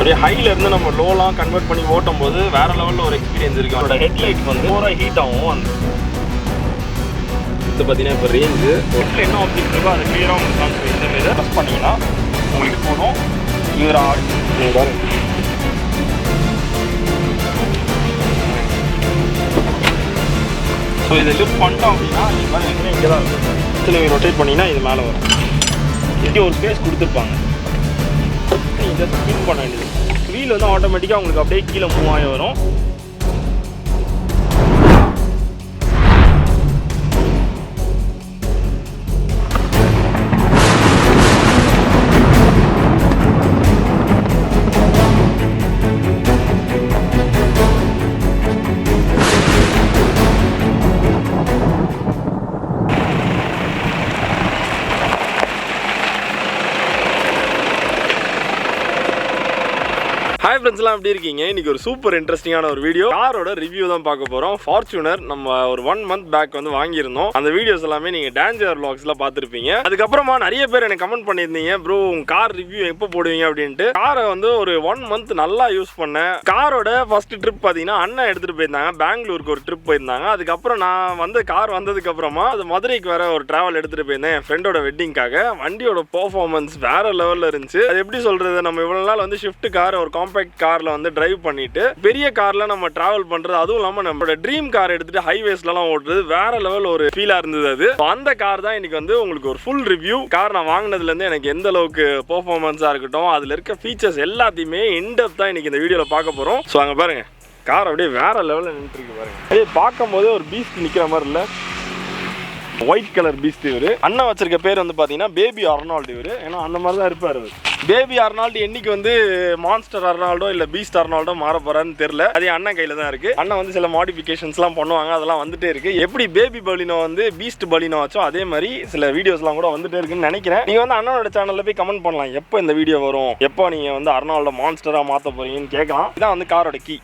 அப்படியே ஹைல இருந்து நம்ம லோலாம் கன்வெர்ட் பண்ணி ஓட்டும் போது வேற லெவலில் ஒரு எக்ஸ்பீரியன்ஸ் இருக்குது. அதோட ஹெட்லைட் வந்து ஓவராக ஹீட் ஆகும். அந்த இது பார்த்தீங்கன்னா இப்போ ரேஞ்சு ஹெட்டில் என்ன ஆப்ஜெக்ட் இருக்கோ அது கிளியராக உங்களுக்கு காமிச்சு இந்த மாதிரி ப்ரெஸ் பண்ணிங்கன்னா உங்களுக்கு போதும். இவர் பாருங்க ஸோ இதை லிஃப்ட் பண்ணிட்டோம் அப்படின்னா நீங்கள் பாருங்க இங்கே தான் இருக்கும். நீங்கள் ரொட்டேட் பண்ணிங்கன்னா இது மேலே வரும். இப்படி ஒரு ஸ்பேஸ் கொடுத்துருப்பாங்க. இதை ஸ்பின் பண்ண வேண்டியது. வீல் வந்து ஆட்டோமேட்டிக்காக உங்களுக்கு அப்படியே கீழே மூவ் ஆகி வரும். ஹாய் ஃப்ரெண்ட்ஸ்லாம் எப்படி இருக்கீங்க? இன்றைக்கி ஒரு சூப்பர் இன்ட்ரெஸ்டிங்கான ஒரு வீடியோ காரோட ரிவ்யூ தான் பார்க்க போகிறோம். ஃபார்ச்சுனர் நம்ம ஒரு 1 month பேக் வந்து வாங்கியிருந்தோம். அந்த வீடியோஸ் எல்லாமே நீங்கள் டேஞ்சர் vlogsல பார்த்துருப்பீங்க. அதுக்கப்புறமா நிறைய பேர் எனக்கு கமெண்ட் பண்ணியிருந்தீங்க, ப்ரோ உங்கள் கார் ரிவ்யூ எப்போ போடுவீங்க அப்படின்ட்டு. காரை வந்து ஒரு 1 month நல்லா யூஸ் பண்ணேன். காரோட ஃபர்ஸ்ட் ட்ரிப் பார்த்தீங்கன்னா அண்ணன் எடுத்துகிட்டு போயிருந்தாங்க. பெங்களூருக்கு ஒரு ட்ரிப் போயிருந்தாங்க. அதுக்கப்புறம் நான் வந்து கார் வந்ததுக்கப்புறமா அது மதுரைக்கு வேற ஒரு ட்ராவல் எடுத்துகிட்டு போயிருந்தேன் என் ஃப்ரெண்டோட வெட்டிங்காக. வண்டியோட பெர்ஃபார்மன்ஸ் வேற லெவலில் இருந்துச்சு. அது எப்படி சொல்கிறது, நம்ம இவ்வளோ நாள் வந்து ஷிஃப்ட் கார் ஒரு காம்பேக்ட் கார்ல வந்து டிரைவ் பண்ணிட்டு பெரிய கார்ல நம்ம டிராவல் பண்றது, அதுவும் இல்லாம நம்மளோட ட்ரீம் கார் எடுத்துட்டு ஹைவேஸ்லாம் ஓட்டுறது வேற லெவல் ஒரு ஃபீலா இருந்தது. அது அந்த கார் தான் இன்னைக்கு வந்து உங்களுக்கு ஒரு ஃபுல் ரிவ்யூ. கார் நான் வாங்கினதுல இருந்து எனக்கு எந்த அளவுக்கு பெர்ஃபார்மன்ஸா இருக்கட்டும், அதுல இருக்க ஃபீச்சர்ஸ் எல்லாத்தையுமே இன்டெப்த் தான் இன்னைக்கு இந்த வீடியோல பார்க்க போறோம். ஸோ அங்க பாருங்க கார் அப்படியே வேற லெவலில் நின்று இருக்கு பாருங்க. அப்படியே பார்க்கும் போது ஒரு பீஸ்ட் நிக்கிற மாதிரி இல்ல, ஒயிட் கலர் பீஸ்ட். இவரு அண்ணன் வச்சிருக்க பேர் வந்து பாத்தீங்கன்னா பேபி அர்னால்டு. இவரு ஏன்னா அந்த மாதிரி தான் இருப்பாரு. பேபி அர்னால்டு என்னைக்கு வந்து மான்ஸ்டர் அர்னால்டோ இல்ல பீஸ்ட் அர்னால்டோ மாற போறான்னு தெரியல. அது அண்ணன் கையில தான் இருக்கு. அண்ணன் வந்து சில மாடிஃபிகேஷன்ஸ்லாம் பண்ணுவாங்க, அதெல்லாம் வந்துட்டே இருக்கு. எப்படி பேபி பலினோ வந்து பீஸ்ட் பலினோ ஆச்சோ அதே மாதிரி சில வீடியோஸ்லாம் கூட வந்துட்டே இருக்குன்னு நினைக்கிறேன். நீங்க வந்து அண்ணனோட சேனல்ல போய் கமெண்ட் பண்ணலாம், எப்போ இந்த வீடியோ வரும், எப்போ நீங்க வந்து அர்னால்டோ மான்ஸ்டரா மாத்த போறீங்கன்னு கேட்கலாம். இதான் வந்து காரோட கீ.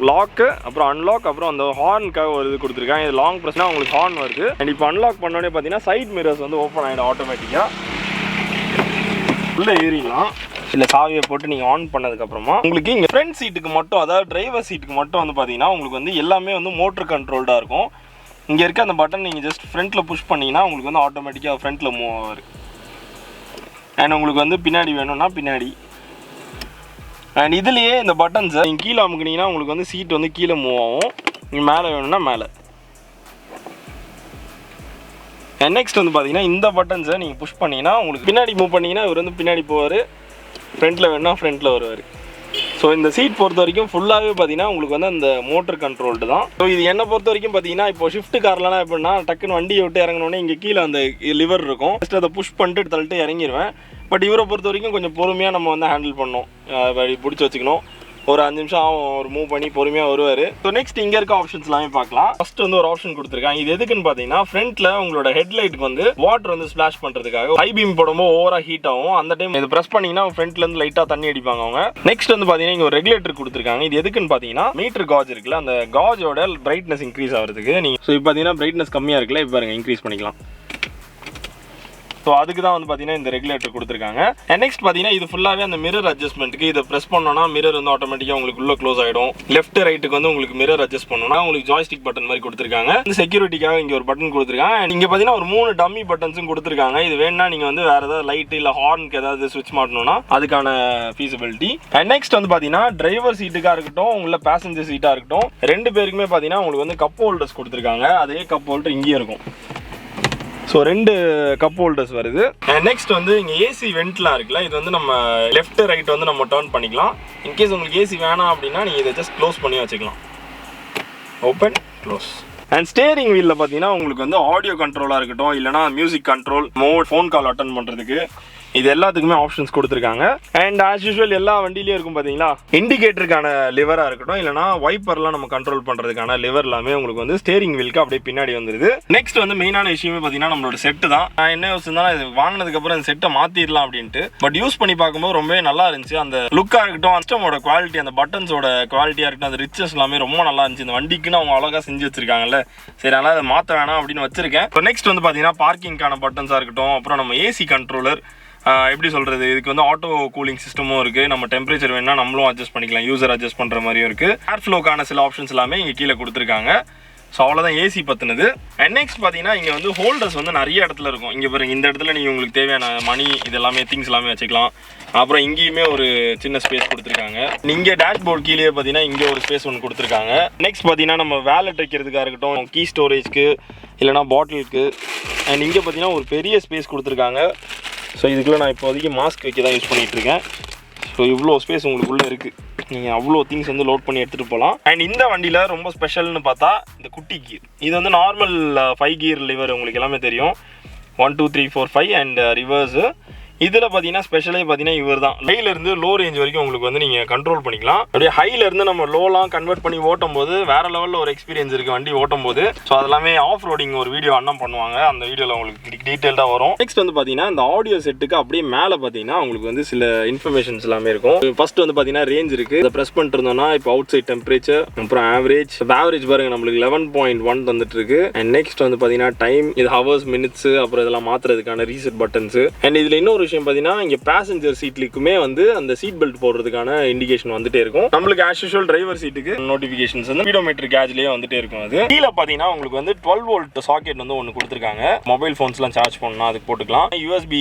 லாக்கு, அப்புறம் அன்லாக், அப்புறம் அந்த ஹார்னுக்காக ஒரு இது கொடுத்துருக்காங்க. இது லாங் ப்ரெஸ்னா உங்களுக்கு ஹார்ன் வருது. அண்ட் இப்போ அன்லாக் பண்ணோடனே பார்த்தீங்கன்னா சைட் மிரர்ஸ் வந்து ஓப்பன் ஆகிடும் ஆட்டோமேட்டிக்காக. உள்ளே ஏறிடலாம். இல்லை சாவியை போட்டு நீங்கள் ஆன் பண்ணதுக்கப்புறமா உங்களுக்கு இங்கே ஃப்ரண்ட் சீட்டுக்கு மட்டும், அதாவது டிரைவர் சீட்டுக்கு மட்டும் வந்து பார்த்தீங்கன்னா உங்களுக்கு வந்து எல்லாமே வந்து மோட்டர் கண்ட்ரோல்டாக இருக்கும். இங்கே இருக்க அந்த பட்டன் நீங்கள் ஜஸ்ட் ஃப்ரண்ட்டில் புஷ் பண்ணிங்கன்னா உங்களுக்கு வந்து ஆட்டோமேட்டிக்காக ஃப்ரண்ட்டில் மூவ் ஆகும். அண்ட் உங்களுக்கு வந்து பின்னாடி வேணும்னா பின்னாடி. அண்ட் இதுலேயே இந்த பட்டன்ஸை நீங்கள் கீழே அமுக்குனீங்கன்னா உங்களுக்கு வந்து சீட் வந்து கீழே மூவ் ஆகும். நீங்கள் மேலே வேணும்னா மேலே. அண்ட் நெக்ஸ்ட் வந்து பார்த்தீங்கன்னா இந்த பட்டன்ஸை நீங்கள் புஷ் பண்ணிங்கன்னா உங்களுக்கு பின்னாடி மூவ் பண்ணிங்கன்னா இவர் வந்து பின்னாடி போவார், ஃப்ரண்ட்டில் வேணும்னா ஃப்ரண்ட்டில் வருவார். ஸோ இந்த சீட் பொறுத்த வரைக்கும் ஃபுல்லாகவே பார்த்தீங்கன்னா உங்களுக்கு வந்து அந்த மோட்டர் கண்ட்ரோல்டு தான். ஸோ இது என்னை பொறுத்த வரைக்கும் பார்த்தீங்கன்னா இப்போ ஷிஃப்ட் கார்லாம் எப்படின்னா டக்குன்னு வண்டியை விட்டு இறங்கினோடனே இங்கே கீழே அந்த லிவர் இருக்கும், ஜஸ்ட் அதை புஷ் பண்ணிட்டு தள்ளிட்டு இறங்கிடுவேன். பட் இவரை பொறுத்த வரைக்கும் கொஞ்சம் பொறுமையாக நம்ம வந்து ஹேண்டில் பண்ணணும், பிடிச்சி வச்சுக்கணும். ஒரு 5 நிமிஷம் ஆகும் ஒரு மூவ் பண்ணி பொறுமையாக வருவார். ஸோ நெக்ஸ்ட் இங்கே இருக்க ஆப்ஷன்ஸ் எல்லாமே பார்க்கலாம். ஃபர்ஸ்ட் வந்து ஒரு ஆப்ஷன் கொடுத்துருக்காங்க. இது எதுக்குன்னு பார்த்தீங்கன்னா ஃப்ரண்ட்ல உங்களோட ஹெட்லைட்டுக்கு வந்து வாட்டர் வந்து ஸ்பிளாஷ் பண்ணுறதுக்காக. ஹை பீம் போடும்போது ஓவராக ஹீட் ஆகும். அந்த டைம் இது ப்ரெஸ் பண்ணிங்கன்னா ஃப்ரண்ட்லேருந்து லைட்டாக தண்ணி அடிப்பாங்க அவங்க. நெக்ஸ்ட் வந்து பார்த்தீங்கன்னா இங்கே ஒரு ரெகுலேட்டர் கொடுத்துருக்காங்க. இது எதுக்குன்னு பார்த்தீங்கன்னா மீட்டர் காஜ் இருக்குல்ல, அந்த காஜோட பிரைட்னஸ் இன்க்ரீஸ் ஆகிறதுக்கு. நீங்கள் ஸோ இப்போ பார்த்தீங்கன்னா பிரைட்னஸ் கம்மியாக இருக்குல்ல, இப்போ பாருங்க இன்க்ரீஸ் பண்ணிக்கலாம். ஸோ அதுக்கு தான் வந்து பார்த்தீங்கன்னா இந்த ரெகுலேட்டர் கொடுத்துருக்காங்க. நெக்ஸ்ட் பார்த்தீங்கன்னா இது ஃபுல்லாகவே அந்த மிரர் அட்ஜஸ்ட்மெண்ட்டுக்கு. இதை ப்ரெஸ் பண்ணோன்னா மிரர் வந்து ஆட்டோமேட்டிக்காக உங்களுக்கு உள்ள க்ளோஸ் ஆகிடும். லெஃப்ட் ரைட்டுக்கு வந்து உங்களுக்கு மிரர் அட்ஜஸ்ட் பண்ணணும்னா உங்களுக்கு ஜாய்ஸ்டிக் பட்டன் மாதிரி கொடுத்துருக்காங்க. இந்த செக்யூரிட்டிக்காக இங்கே ஒரு பட்டன் கொடுத்துருக்காங்க. இங்கே பார்த்தீங்கன்னா ஒரு 3 டம்மி பட்டன்ஸும் கொடுத்துருக்காங்க. இது வேணா நீங்கள் வந்து வேறு ஏதாவது லைட் இல்லை ஹார்னுக்கு ஏதாவது ஸ்விட்ச் மாட்டணும்னா அதுக்கான ஃபீஸிபிலிட்டி. நெக்ஸ்ட் வந்து பார்த்தீங்கன்னா டிரைவர் சீட்டுக்காக இருக்கட்டும், உள்ள பேசஞ்சர் சீட்டாக இருக்கட்டும், 2 பேருக்குமே பார்த்தீங்கன்னா உங்களுக்கு வந்து கப் ஹோல்டர்ஸ் கொடுத்துருக்காங்க. அதே கப் ஹோல்டர் இங்கேயும் இருக்கும். ஸோ 2 கப் ஹோல்டர்ஸ் வருது. நெக்ஸ்ட் வந்து இங்கே ஏசி வெண்ட்லாம் இருக்குல்ல, இது வந்து நம்ம லெஃப்ட் ரைட் வந்து நம்ம டர்ன் பண்ணிக்கலாம். இன்கேஸ் உங்களுக்கு ஏசி வேணாம் அப்படின்னா நீங்கள் இதை ஜஸ்ட் க்ளோஸ் பண்ணி வச்சுக்கலாம். Open close. அண்ட் ஸ்டேரிங் வீலில் பார்த்தீங்கன்னா உங்களுக்கு வந்து ஆடியோ கண்ட்ரோலாக இருக்கட்டும், இல்லைனா music control, mode, phone call attend பண்ணுறதுக்கு, இது எல்லாத்துக்குமே ஆப்ஷன்ஸ் கொடுத்துருக்காங்க. அண்ட் ஆஸ் யூஸ்வல் எல்லா வண்டியிலையும் இருக்கும் பார்த்தீங்களா, இண்டிகேட்டருக்கான லிவராக இருக்கட்டும், இல்லைனா வைப்பர்லாம் நம்ம கண்ட்ரோல் பண்ணுறதுக்கான லிவர் எல்லாமே உங்களுக்கு வந்து ஸ்டேரிங் வீலுக்கு அப்படியே பின்னாடி வந்துருது. நெக்ஸ்ட் வந்து மெயினான விஷயமே பார்த்தீங்கன்னா நம்மளோட செட்டு தான். நான் என்ன யோசிச்சுனா இது வாங்கினதுக்கப்புறம் இந்த செட்டை மாற்றிடலாம் அப்படின்ட்டு. பட் யூஸ் பண்ணி பார்க்கும்போது ரொம்பவே நல்லா இருந்துச்சு. அந்த லுக்காக இருக்கட்டும், சிஸ்டமோட குவாலிட்டி, அந்த பட்டன்ஸோட குவாலிட்டியாக இருக்கட்டும், அந்த ரிச்சஸ் எல்லாமே ரொம்ப நல்லா இருந்துச்சு. இந்த வண்டிக்குன்னு அவங்க அழகாக செஞ்சு வச்சிருக்காங்கல்ல, சரி அதனால் அதை மாற்ற வேணாம் அப்படின்னு வச்சிருக்கேன். இப்போ நெக்ஸ்ட் வந்து பார்த்தீங்கன்னா பார்க்கிங்கான பட்டன்ஸாக இருக்கட்டும், அப்புறம் நம்ம ஏசி கண்ட்ரோலர், எப்படி சொல்கிறது, இதுக்கு வந்து ஆட்டோ கூலிங் சிஸ்டமும் இருக்குது. நம்ம டெம்பரேச்சர் வேணால் நம்மளும் அட்ஜஸ்ட் பண்ணிக்கலாம், யூசர் அட்ஜஸ்ட் பண்ணுற மாதிரியும் இருக்குது. ஏர் ஃப்ளோக்கான சில ஆப்ஷன்ஸ் எல்லாமே இங்கே கீழே கொடுத்துருக்காங்க. ஸோ அவ்வளோதான் ஏசி பற்றினது. அண்ட் நெக்ஸ்ட் பார்த்தீங்கன்னா இங்கே வந்து ஹோல்டர்ஸ் வந்து நிறைய இடத்துல இருக்கும். இங்கே பாருங்க, இந்த இடத்துல நீங்கள் உங்களுக்கு தேவையான மணி இது எல்லாமே திங்ஸ் எல்லாமே வச்சுக்கலாம். அப்புறம் இங்கேயுமே ஒரு சின்ன ஸ்பேஸ் கொடுத்துருக்காங்க. இங்கே டேஷ்போர்ட் கீழே பார்த்தீங்கன்னா இங்கே ஒரு ஸ்பேஸ் ஒன்று கொடுத்துருக்காங்க. நெக்ஸ்ட் பார்த்தீங்கன்னா நம்ம வேலெட் வைக்கிறதுக்காக இருக்கட்டும், கீ ஸ்டோரேஜ்க்கு இல்லைனா பாட்டிலுக்கு. அண்ட் இங்கே பார்த்தீங்கன்னா ஒரு பெரிய ஸ்பேஸ் கொடுத்துருக்காங்க. ஸோ இதுக்குள்ளே நான் இப்போதைக்கு மாஸ்க் வைக்க தான் யூஸ் பண்ணிகிட்ருக்கேன். ஸோ இவ்வளோ ஸ்பேஸ் உங்களுக்குள்ளே இருக்குது, நீங்கள் அவ்வளோ திங்ஸ் வந்து லோட் பண்ணி எடுத்துகிட்டு போகலாம். அண்ட் இந்த வண்டியில் ரொம்ப ஸ்பெஷல்னு பார்த்தா இந்த குட்டி கீர். இது வந்து நார்மல் 5 கியர் லிவர் உங்களுக்கு எல்லாமே தெரியும், 1 2 3 4 5 அண்ட் ரிவர்ஸு. இதில் பார்த்தீங்கன்னா ஸ்பெஷலே பார்த்தீங்கன்னா இவர் தான் ஹைலேருந்து லோ ரேஞ்ச் வரைக்கும் உங்களுக்கு வந்து நீங்கள் கண்ட்ரோல் பண்ணிக்கலாம். அப்படியே ஹைலேருந்து நம்ம லோலாம் கன்வெர்ட் பண்ணி ஓட்டும் போது வேறு லெவலில் ஒரு எக்ஸ்பீரியன்ஸ் இருக்குது வண்டி ஓட்டும் போது. ஸோ அதெல்லாமே ஆஃப் ரோடிங் ஒரு வீடியோ அண்ணன் பண்ணுவாங்க, அந்த வீடியோவில் உங்களுக்கு டீட்டெயில்டாக வரும். நெக்ஸ்ட் வந்து பார்த்தீங்கன்னா இந்த ஆடியோ செட்டுக்கு அப்படியே மேலே பார்த்தீங்கன்னா உங்களுக்கு வந்து சில இன்ஃபர்மேஷன்ஸ் எல்லாமே இருக்கும். ஃபர்ஸ்ட் வந்து பார்த்தீங்கன்னா ரேஞ்ச் இருக்குது, அதை ப்ரெஸ் பண்ணிட்டு இருந்தோம்னா இப்போ அவுட் சைட் டெம்பரேச்சர், அப்புறம் ஆவரேஜ் பாருங்க நம்மளுக்கு 11.1 வந்துட்டு இருக்கு. அண்ட் நெக்ஸ்ட் வந்து பார்த்தீங்கன்னா டைம், இது ஹவர்ஸ் மினிட்ஸ், அப்புறம் இதெல்லாம் மாற்றுறதுக்கான ரீசெட் பட்டன்ஸ். அண்ட் இதில் இன்னொரு விஷயம் பார்த்தீங்கன்னா இங்கே பேசஞ்சர் சீட்லுக்குமே வந்து அந்த சீட் பெல்ட் போடுறதுக்கான இண்டிகேஷன் வந்துட்டே இருக்கும். நம்மளுக்கு ஆஸ் யூஷுவல் டிரைவர் சீட்டுக்கு நோட்டிஃபிகேஷன்ஸ் வந்து ஸ்பீடோமீட்டர் கேஜ்லேயே வந்துட்டே இருக்கும். அது கீழே பார்த்தீங்கன்னா உங்களுக்கு வந்து 12 வோல்ட் சாக்கெட் வந்து ஒன்று கொடுத்துருக்காங்க. மொபைல் ஃபோன்ஸ்லாம் சார்ஜ் பண்ணலாம், அதுக்கு போட்டுக்கலாம். USB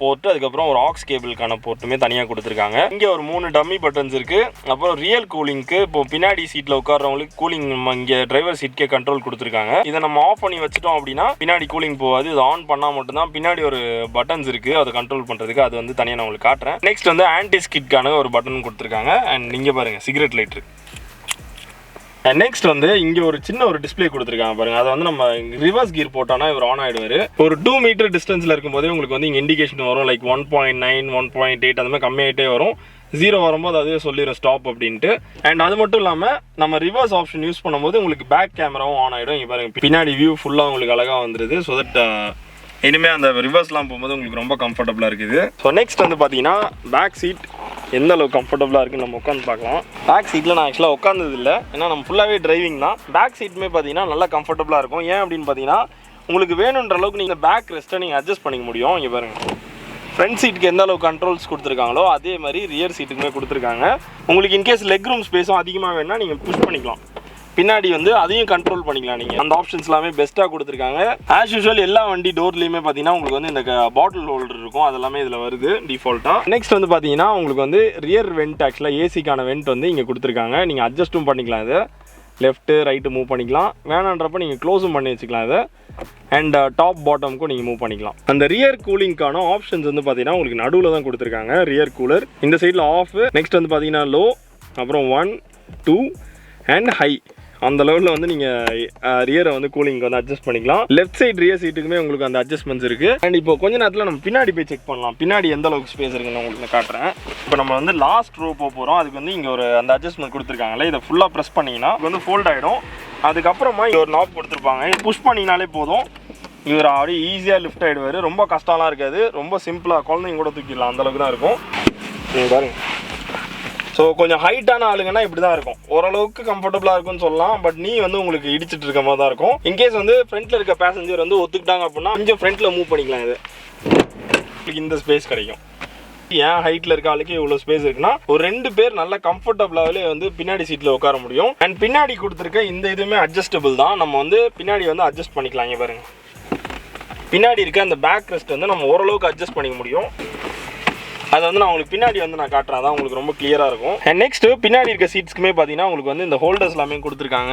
போர்ட், அதுக்கப்புறம் ஒரு ஆக்ஸ் கேபிளுக்கான போர்ட்டுமே தனியாக கொடுத்துருக்காங்க. இங்கே ஒரு 3 டம்மி பட்டன்ஸ் இருக்கு. அப்புறம் ரியல் கூலிங்க்கு இப்போ பின்னாடி சீட்டில் உட்கார்றவங்களுக்கு கூலிங் இங்கே டிரைவர் சீட்கே கண்ட்ரோல் கொடுத்துருக்காங்க. இதை நம்ம ஆஃப் பண்ணி வச்சுட்டோம் அப்படின்னா பின்னாடி கூலிங் போகாது. இது ஆன் பண்ணால் மட்டும்தான். பின்னாடி ஒரு பட்டன்ஸ் இருக்கு, அதை கண்ட்ரோல் பண்ணுறதுக்கு, அது வந்து தனியாக நான் உங்களுக்கு காட்டுறேன். நெக்ஸ்ட் வந்து ஆன்டி ஸ்கிட்கான ஒரு பட்டன் கொடுத்துருக்காங்க. அண்ட் இங்கே பாருங்க சிகரெட் லைட் இருக்கு. நெக்ஸ்ட் வந்து இங்கே ஒரு சின்ன ஒரு டிஸ்பிளே கொடுத்துருக்காங்க பாருங்க. அதை வந்து நம்ம ரிவர்ஸ் கீர் போட்டோம்னா இவர் ஆன் ஆகிடுவார். ஒரு 2 மீட்டர் டிஸ்டன்ஸில் இருக்கும்போதே உங்களுக்கு வந்து இங்கே இண்டிகேஷன் வரும், லைக் 1.9 1.8 அந்த மாதிரி கம்மியாகிட்டே வரும். 0 வரும்போது அதுவே சொல்லிடும் ஸ்டாப் அப்படின்ட்டு. அண்ட் அது மட்டும் இல்லாமல் நம்ம ரிவர்ஸ் ஆப்ஷன் யூஸ் பண்ணும்போது உங்களுக்கு பேக் கேமராவும் ஆன் ஆகிடும். இங்கே பாருங்க பின்னாடி வியூ ஃபுல்லாக உங்களுக்கு அழகாக வந்துடுது. ஸோ தட் இனிமேல் அந்த ரிவர்ஸ்லாம் போகும்போது உங்களுக்கு ரொம்ப கம்ஃபர்டபுளாக இருக்குது. ஸோ நெக்ஸ்ட் வந்து பார்த்தீங்கன்னா பேக் சீட் எந்த அளவுக்கு கம்ஃபர்டபுளாக இருக்குன்னு நம்ம உட்காந்து பார்க்கலாம். பேக் சீட்டில் நான் ஆக்சுவலாக உட்காந்தது இல்லை, ஏன்னா நம்ம ஃபுல்லாகவே டிரைவிங் தான். பேக் சீட்டுமே பார்த்தீங்கன்னா நல்லா கம்ஃபர்டபுளாக இருக்கும். ஏன் அப்படின்னு பார்த்தீங்கன்னா உங்களுக்கு வேணுன்ற அளவுக்கு நீங்கள் பேக் ரெஸ்ட்டை நீங்கள் அட்ஜஸ்ட் பண்ணிக்க முடியும். இங்கே பாருங்கள், ஃப்ரண்ட் சீட்டுக்கு எந்த அளவுக்கு கண்ட்ரோல்ஸ் கொடுத்துருக்காங்களோ அதே மாதிரி ரியர் சீட்டுக்குமே கொடுத்துருக்காங்க. உங்களுக்கு இன்கேஸ் லெக் ரூம் ஸ்பேஸும் அதிகமாக வேணும்னா நீங்கள் புஷ் பண்ணிக்கலாம், பின்னாடி வந்து அதையும் கண்ட்ரோல் பண்ணிக்கலாம். நீங்கள் அந்த ஆப்ஷன்ஸ் எல்லாமே பெஸ்ட்டாக கொடுத்துருக்காங்க. ஆஸ் யூஷுவல் எல்லா வண்டி டோர்லேயுமே பார்த்தீங்கன்னா உங்களுக்கு வந்து இந்த பாட்டில் ஹோல்டர் இருக்கும், அதெல்லாமே இதில் வருது டிஃபால்ட்டாக. நெக்ஸ்ட் வந்து பார்த்தீங்கன்னா உங்களுக்கு வந்து ரியர் வெண்ட், ஆக்சுவலாக ஏசிக்கான வெண்ட் வந்து இங்கே கொடுத்துருக்காங்க. நீங்கள் அட்ஜஸ்ட்டும் பண்ணிக்கலாம், இதை லெஃப்ட்டு ரைட்டு மூவ் பண்ணிக்கலாம். வேணான்றப்ப நீங்கள் க்ளோஸும் பண்ணி வச்சுக்கலாம் இதை. அண்ட் டாப் பாட்டமுக்கும் நீங்கள் மூவ் பண்ணிக்கலாம். அந்த ரியர் கூலிங்கான ஆப்ஷன்ஸ் வந்து பார்த்தீங்கன்னா உங்களுக்கு நடுவில் தான் கொடுத்துருக்காங்க. ரியர் கூலர் இந்த சைடில் ஆஃப், நெக்ஸ்ட் வந்து பார்த்தீங்கன்னா லோ, அப்புறம் 1 2 அண்ட் ஹை, அந்த லெவலில் வந்து நீங்கள் ரியரை வந்து கூலிங் வந்து அட்ஜஸ்ட் பண்ணிக்கலாம். லெஃப்ட் சைட் ரியர் சீட்டுக்குமே உங்களுக்கு அந்த அட்ஜஸ்ட்மெண்ட்ஸ் இருக்குது. அண்ட் இப்போ கொஞ்ச நேரத்தில் நம்ம பின்னாடி போய் செக் பண்ணலாம், பின்னாடி எந்த அளவுக்கு ஸ்பேஸ் இருக்குன்னு உங்களுக்கு காட்டுறேன். இப்போ நம்ம வந்து லாஸ்ட் ரோ போகிறோம், அதுக்கு வந்து இங்கே ஒரு அந்த அட்ஜஸ்ட்மெண்ட் கொடுத்துருக்காங்களே, இதை ஃபுல்லாக ப்ரெஸ் பண்ணிங்கன்னா வந்து ஃபோல்ட் ஆகிடும். அதுக்கப்புறமா இங்கே ஒரு நாப் கொடுத்துருப்பாங்க, புஷ் பண்ணினாலே போதும், இவர் அப்படியே ஈஸியாக லிஃப்ட் ஆகிடுவார். ரொம்ப கஷ்டம்லாம் இருக்காது, ரொம்ப சிம்பிளாக குழந்தைங்க கூட தூக்கிடலாம், அந்தளவுக்கு தான் இருக்கும். நீங்கள் பாருங்க, ஸோ கொஞ்சம் ஹைட்டான ஆளுங்கன்னா இப்படி தான் இருக்கும், ஓரளவுக்கு கம்ஃபர்டபுளாக இருக்கும்னு சொல்லலாம். பட் நீ வந்து உங்களுக்கு இடிச்சிட்டு இருக்க மாதிரி தான் இருக்கும். இன்கேஸ் வந்து ஃப்ரண்ட்டில் இருக்க பேசஞ்சர் வந்து ஒத்துக்கிட்டாங்க அப்படின்னா கொஞ்சம் ஃப்ரண்ட்டில் மூவ் பண்ணிக்கலாம், இது உங்களுக்கு இந்த ஸ்பேஸ் கிடைக்கும். ஏன் ஹைட்டில் இருக்க ஆளுக்கு இவ்வளோ ஸ்பேஸ் இருக்குன்னா ஒரு 2 பேர் நல்லா கம்ஃபர்டபுளாகவே வந்து பின்னாடி சீட்டில் உட்கார முடியும். அண்ட் பின்னாடி கொடுத்துருக்க இந்த இதுவுமே அட்ஜஸ்டபிள் தான், நம்ம வந்து பின்னாடி வந்து அட்ஜஸ்ட் பண்ணிக்கலாம். இங்கே பாருங்க, பின்னாடி இருக்க அந்த பேக் ரெஸ்ட் வந்து நம்ம ஓரளவுக்கு அட்ஜஸ்ட் பண்ணிக்க முடியும். அதை வந்து நான் உங்களுக்கு பின்னாடி வந்து நான் காட்டுறேன், தான் உங்களுக்கு ரொம்ப கிளியராக இருக்கும். அண்ட் நெக்ஸ்ட் பின்னாடி இருக்க சீட்ஸ்க்குமே பார்த்தீங்கன்னா உங்களுக்கு வந்து இந்த ஹோல்டர்ஸ் எல்லாமே கொடுத்துருக்காங்க.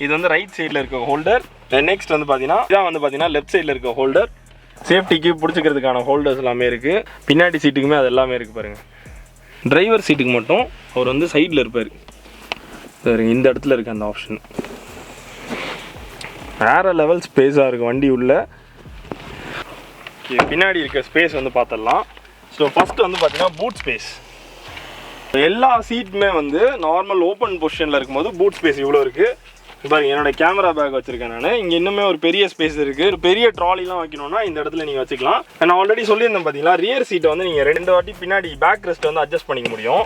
இது வந்து ரைட் சைடில் இருக்க ஹோல்டர். நெக்ஸ்ட் வந்து பார்த்தீங்கன்னா இதான் வந்து பார்த்தீங்கன்னா லெஃப்ட் சைடில் இருக்க ஹோல்டர். சேஃப்டிக்கு பிடிச்சிக்கிறதுக்கான ஹோல்டர்ஸ் எல்லாமே இருக்குது. பின்னாடி சீட்டுக்குமே அது எல்லாமே இருக்குது பாருங்கள். டிரைவர் சீட்டுக்கு மட்டும் அவர் வந்து சைடில் இருப்பார் பாருங்க, இந்த இடத்துல இருக்குது அந்த ஆப்ஷன். வேறு லெவல் ஸ்பேஸாக இருக்குது வண்டி உள்ள. பின்னாடி இருக்க ஸ்பேஸ் வந்து பார்த்துடலாம். ஸோ ஃபஸ்ட்டு வந்து பார்த்தீங்கன்னா பூட் ஸ்பேஸ். எல்லா சீட்டுமே வந்து நார்மல் ஓப்பன் பொசிஷனில் இருக்கும்போது பூட் ஸ்பேஸ் இவ்வளோ இருக்குது. பாருங்க, என்னோட கேமரா பேக் வச்சிருக்கேன் நான். இங்கே இன்னுமே ஒரு பெரிய ஸ்பேஸ் இருக்குது. ஒரு பெரிய ட்ராலிலாம் வைக்கணும்னா இந்த இடத்துல நீங்கள் வச்சுக்கலாம். நான் ஆல்ரெடி சொல்லியிருந்தேன் பார்த்தீங்களா, ரியர் சீட்டை வந்து நீங்கள் 2 வாட்டி பின்னாடி பேக் ரெஸ்ட் வந்து அட்ஜஸ்ட் பண்ணிக்க முடியும்.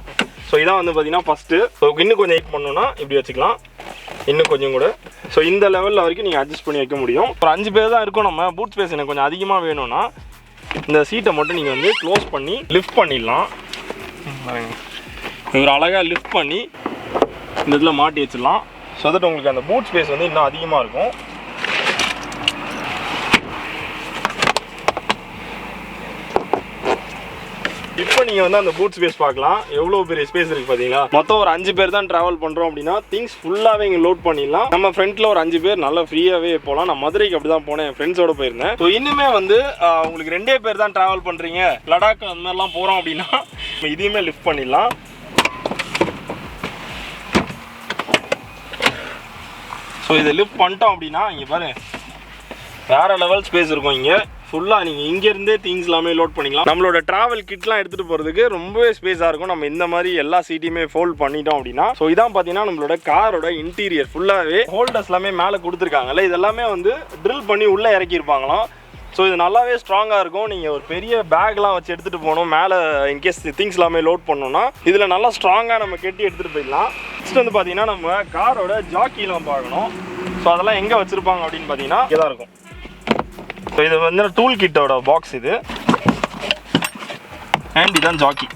ஸோ இதான் வந்து பார்த்தீங்கன்னா ஃபஸ்ட்டு. ஸோ இன்னும் கொஞ்சம் ஹைட் பண்ணணும்னா இப்படி வச்சுக்கலாம், இன்னும் கொஞ்சம் கூட. ஸோ இந்த லெவலில் வரைக்கும் நீங்கள் அட்ஜஸ்ட் பண்ணி வைக்க முடியும். ஒரு 5 பேர் தான் இருக்கும். நம்ம பூட் ஸ்பேஸ் எனக்கு கொஞ்சம் அதிகமாக வேணும்னா இந்த சீட்டை மட்டும் நீங்கள் வந்து க்ளோஸ் பண்ணி லிஃப்ட் பண்ணிடலாம். இவர் அழகாக லிஃப்ட் பண்ணி இந்த இதில் மாட்டி வச்சிடலாம். ஸோ தட் உங்களுக்கு அந்த பூட் ஸ்பேஸ் வந்து இன்னும் அதிகமாக இருக்கும். இப்போ நீங்கள் வந்து அந்த பூட் ஸ்பேஸ் பார்க்கலாம், எவ்வளோ பெரிய ஸ்பேஸ் இருக்குது பார்த்தீங்களா. மொத்தம் ஒரு 5 பேர் தான் ட்ராவல் பண்ணுறோம் அப்படின்னா திங்ஸ் ஃபுல்லாகவே இங்கே லோட் பண்ணிடலாம். நம்ம ஃப்ரண்ட்டில் ஒரு 5 பேர் நல்லா ஃப்ரீயாகவே போகலாம். நான் மதுரைக்கு அப்படி தான் போனேன், என் ஃப்ரெண்ட்ஸோடு போயிருந்தேன். ஸோ இன்னுமே வந்து உங்களுக்கு 2 பேர் தான் ட்ராவல் பண்ணுறீங்க, லடாக் அந்த மாதிரிலாம் போகிறோம் அப்படின்னா இதையுமே லிஃப்ட் பண்ணிடலாம். ஸோ இதை லிஃப்ட் பண்ணிட்டோம் அப்படின்னா இங்கே பாரு வேறு லெவல் ஸ்பேஸ் இருக்கும். இங்கே ஃபுல்லாக நீங்கள் இங்கேருந்தே திங்ஸ் எல்லாமே லோட் பண்ணிக்கலாம். நம்மளோட ட்ராவல் கிட்லாம் எடுத்துகிட்டு போகிறதுக்கு ரொம்பவே ஸ்பேஸாக இருக்கும். நம்ம இந்த மாதிரி எல்லா சீட்டையுமே ஃபோல்ட் பண்ணிட்டோம் அப்படின்னா. ஸோ இதான் பார்த்தீங்கன்னா நம்மளோட காரோட இன்டீரியர் ஃபுல்லாகவே ஹோல்டர்ஸ் எல்லாமே மேலே கொடுத்துருக்காங்கல்ல, இதெல்லாமே வந்து ட்ரில் பண்ணி உள்ளே இறக்கியிருப்பாங்களாம். ஸோ இது நல்லாவே ஸ்ட்ராங்காக இருக்கும். நீங்கள் ஒரு பெரிய பேக்லாம் வச்சு எடுத்துகிட்டு போகணும், மேலே இன்கேஸ் திங்ஸ் எல்லாமே லோட் பண்ணோன்னா இதில் நல்லா ஸ்ட்ராங்காக நம்ம கட்டி எடுத்துகிட்டு போயிடலாம். நெக்ஸ்ட் வந்து பார்த்தீங்கன்னா நம்ம காரோட ஜாக்கிலாம் பார்க்கணும். ஸோ அதெல்லாம் எங்கே வச்சுருப்பாங்க அப்படின்னு பார்த்தீங்கன்னா இங்கே தான் இருக்கும். ஸோ இது வந்து டூல் கிட்டோட பாக்ஸ் இது, அண்ட் இதுதான் ஜாக்கி.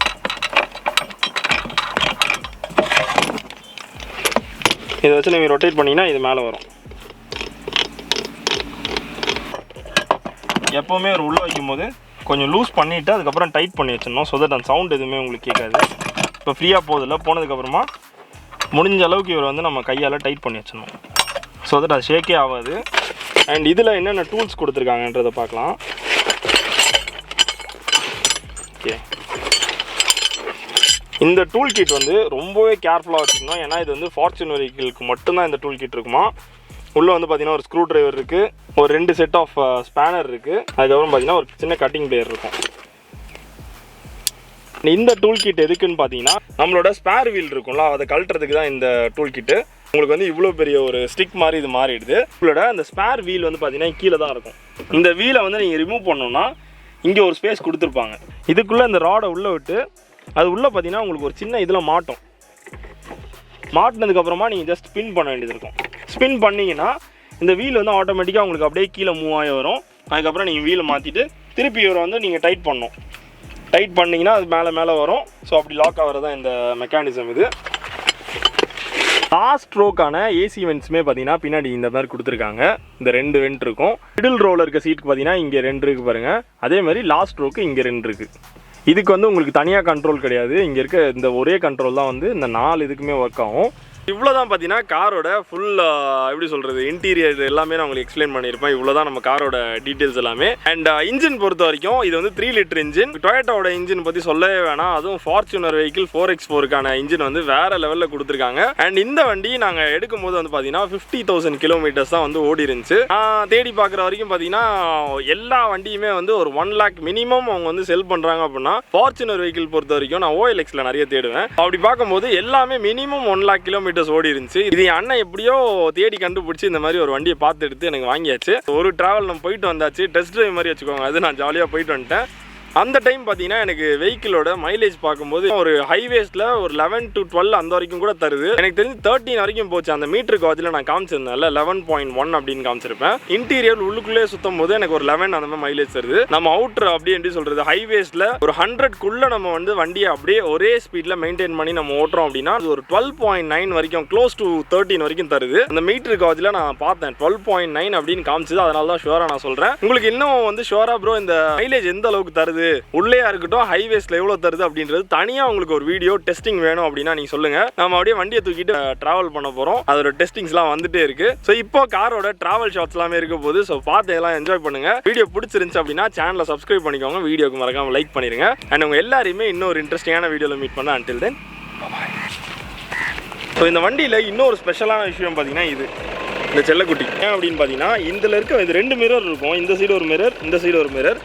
இதை வச்சு நீங்கள் ரொட்டேட் பண்ணிங்கன்னா இது மேலே வரும். எப்போவுமே ஒரு உள்ளே வைக்கும்போது கொஞ்சம் லூஸ் பண்ணிவிட்டு அதுக்கப்புறம் டைட் பண்ணி வச்சிடணும். ஸோ தட் அந்த சவுண்ட் எதுவுமே உங்களுக்கு கேட்காது. இப்போ ஃப்ரீயாக போதில்லை, போனதுக்கப்புறமா முடிஞ்ச அளவுக்கு இவர் வந்து நம்ம கையால் டைட் பண்ணி வச்சிடணும். ஸோ தட் அது ஷேக்கே ஆகாது. அண்ட் இதில் என்னென்ன டூல்ஸ் கொடுத்துருக்காங்கன்றதை பார்க்கலாம். ஓகே, இந்த டூல் கிட் வந்து ரொம்பவே கேர்ஃபுல்லாக வச்சுக்கணும். ஏன்னா இது வந்து ஃபார்ச்சுனர் வெஹிக்கிளுக்கு மட்டும்தான் இந்த டூல் கிட் இருக்குமா. உள்ளே வந்து பார்த்தீங்கன்னா ஒரு ஸ்க்ரூ ட்ரைவர் இருக்குது, ஒரு 2 செட் ஆஃப் ஸ்பேனர் இருக்குது, அதுக்கப்புறம் பார்த்தீங்கன்னா ஒரு சின்ன கட்டிங் பிளேயர் இருக்கும். இந்த டூல் கிட் எதுக்குன்னு பார்த்தீங்கன்னா நம்மளோட ஸ்பேர் வீல் இருக்கும்ல, அதை கழட்டுறதுக்கு தான் இந்த டூல் கிட்டு. உங்களுக்கு வந்து இவ்வளோ பெரிய ஒரு ஸ்டிக் மாதிரி இது மாறிடுது. உங்களோட அந்த ஸ்பேர் வீல் வந்து பார்த்தீங்கன்னா கீழே தான் இருக்கும். இந்த வீலை வந்து நீங்கள் ரிமூவ் பண்ணோன்னா இங்கே ஒரு ஸ்பேஸ் கொடுத்துருப்பாங்க. இதுக்குள்ளே இந்த ராடை உள்ளே விட்டு அது உள்ளே பார்த்தீங்கன்னா உங்களுக்கு ஒரு சின்ன இதில் மாட்டினதுக்கப்புறமா நீங்கள் ஜஸ்ட் ஸ்பின் பண்ண வேண்டியது இருக்கும். ஸ்பின் பண்ணிங்கன்னா இந்த வீல் வந்து ஆட்டோமேட்டிக்காக உங்களுக்கு அப்படியே கீழே மூவ் ஆகி வரும். அதுக்கப்புறம் நீங்கள் வீலை மாற்றிட்டு திருப்பி இவரை வந்து நீங்கள் டைட் பண்ணணும். டைட் பண்ணிங்கன்னா அது மேலே வரும். ஸோ அப்படி லாக் ஆகிறது தான் இந்த மெக்கானிசம். இது லாஸ்ட் ரோக்கான ஏசி வென்ட்ஸுமே பார்த்தீங்கன்னா பின்னாடி இந்த மாதிரி கொடுத்துருக்காங்க. இந்த 2 வென்ட் இருக்கும். மிடில் ரோவில் இருக்க சீட்டுக்கு பார்த்தீங்கன்னா இங்கே 2 இருக்குது பாருங்கள். அதே மாதிரி லாஸ்ட் ரோக்கு இங்கே 2 இருக்குது. இதுக்கு வந்து உங்களுக்கு தனியாக கண்ட்ரோல் கிடையாது. இங்கே இருக்க இந்த ஒரே கண்ட்ரோல் தான் வந்து இந்த 4 இதுக்குமே ஒர்க் ஆகும். இவ்வளோ தான் பார்த்தீங்கன்னா காரோட ஃபுல் எப்படி சொல்கிறது இன்டீரியர் எல்லாமே நான் உங்களுக்கு எக்ஸ்பிளைன் பண்ணியிருப்பேன். இவ்வளோ தான் நம்ம காரோட டீட்டெயில்ஸ் எல்லாமே. அண்ட் இன்ஜின் பொறுத்த வரைக்கும் இது வந்து 3 லிட்டர் இன்ஜின். டொயோட்டாவோட இன்ஜின் பற்றி சொல்லவே வேணாம். அதுவும் ஃபார்ச்சுனர் வெஹிக்கிள் 4x4க்கான இன்ஜின் வந்து வேறு லெவலில் கொடுத்துருக்காங்க. அண்ட் இந்த வண்டி நாங்கள் எடுக்கும் போது வந்து பார்த்தீங்கன்னா 50,000 கிலோமீட்டர்ஸ் தான் வந்து ஓடி இருந்துச்சு. தேடி பார்க்குற வரைக்கும் பார்த்தீங்கன்னா எல்லா வண்டியுமே வந்து ஒரு 1 lakh மினிமம் அவங்க வந்து செல் பண்ணுறாங்க அப்படின்னா ஃபார்ச்சுனர் வெஹிக்கிள் பொறுத்த வரைக்கும் நான் OLXல நிறைய தேடுவேன். அப்படி பார்க்கும்போது எல்லாமே மினிமம் 1 lakh கிலோமீட்டர்ஸ் ஓடி இருந்துச்சு. இது அண்ணன் எப்படியோ தேடி கண்டுபிடிச்சி இந்த மாதிரி ஒரு வண்டியை பார்த்து எடுத்து எனக்கு வாங்கியாச்சு. ஒரு டிராவல் நம்ம போயிட்டு வந்தாச்சு, டெஸ்ட் டிரைவ் மாதிரி வச்சுக்கோங்க. அது நான் ஜாலியாக போயிட்டு வந்துட்டேன். அந்த டைம் பார்த்தீங்கன்னா எனக்கு வெஹிக்கிளோட மைலேஜ் பார்க்கும்போது ஒரு ஹைவேஸில் ஒரு 11 to 12 அந்த வரைக்கும் கூட தருது. எனக்கு தெரிஞ்சு 13 வரைக்கும் போச்சு. அந்த மீட்டர் காஜில் நான் காமிச்சிருந்தேன்ல 11.1 அப்படின்னு காமிச்சிருப்பேன். இன்டீரியர் உள்ளுக்குள்ளே சுத்தும் போது எனக்கு ஒரு 11 அந்த மாதிரி மைலேஜ் தருது. நம்ம அவுட்ரு அப்படி எப்படி சொல்கிறது ஹைவேஸில் ஒரு 100க்குள்ளே நம்ம வந்து வண்டியை அப்படியே ஒரே ஸ்பீடில் மெயின்டைன் பண்ணி நம்ம ஓட்டுறோம் அப்படின்னா அது ஒரு 12.9 வரைக்கும் க்ளோஸ் டு 13 வரைக்கும் தருது. அந்த மீட்டர் காஜில் நான் பார்த்தேன் 12.9 அப்படின்னு காமிச்சது. அதனால தான் ஷுவராக நான் சொல்கிறேன். உங்களுக்கு இன்னும் வந்து ஷுவராக ப்ரோ இந்த மைலேஜ் எந்த அளவுக்கு தருது உள்ளேயா இருக்கட்டும் ஹைவேஸ்ல எவ்வளவு தருது அப்படின்றது தனியா உங்களுக்கு ஒரு வீடியோ டெஸ்டிங் வேணும் அப்படின்னா நீங்க சொல்லுங்க. நம்ம அப்படியே வண்டியை தூக்கிட்டு டிராவல் பண்ண போறோம். அதோட டெஸ்டிங்ஸ்லாம் வந்துட்டே இருக்கு. ஸோ இப்போ காரோட டிராவல் ஷாட்ஸ் எல்லாமே இருக்க போது ஸோ பார்த்து எல்லாம் என்ஜாய் பண்ணுங்க. வீடியோ பிடிச்சிருந்துச்சு அப்படின்னா சேனலை சப்ஸ்கிரைப் பண்ணிக்கோங்க. வீடியோக்கு மறக்காம லைக் பண்ணிருங்க. அண்ட் உங்க எல்லாரையுமே இன்னொரு இன்ட்ரெஸ்டிங்கான வீடியோல மீட் பண்ண. until then bye. ஸோ இந்த வண்டியில் இன்னொரு ஸ்பெஷலான விஷயம் பார்த்தீங்கன்னா இது இந்த செல்லக்குட்டி ஏன் அப்படின்னு பார்த்தீங்கன்னா இதில் இருக்க இது 2 மிரர் இருக்கும். இந்த சைடு ஒரு மிரர், இந்த சைடு ஒரு மிரர்.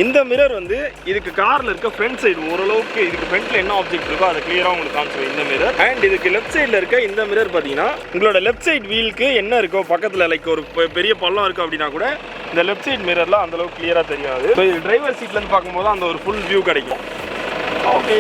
இந்த மிரர் வந்து இதுக்கு காரில் இருக்க ஃப்ரண்ட் சைடு ஓரளவுக்கு இதுக்கு ஃப்ரண்ட்டில் என்ன ஆப்ஜெக்ட் இருக்கோ அதை கிளியராக உங்களுக்கு காமிச்சிடும் இந்த மிரர். அண்ட் இதுக்கு லெஃப்ட் சைடில் இருக்க இந்த மிரர் பார்த்தீங்கன்னா உங்களோட லெஃப்ட் சைட் வீலுக்கு என்ன இருக்கோ பக்கத்தில் லைக் ஒரு பெரிய பள்ளம் இருக்குது அப்படின்னா கூட இந்த லெஃப்ட் சைட் மிரரில் அந்தளவுக்கு கிளியராக தெரியாது. ஸோ இது டிரைவர் சீட்லேருந்து பார்க்கும்போது அந்த ஒரு ஃபுல் வியூ கிடைக்கும். ஓகே.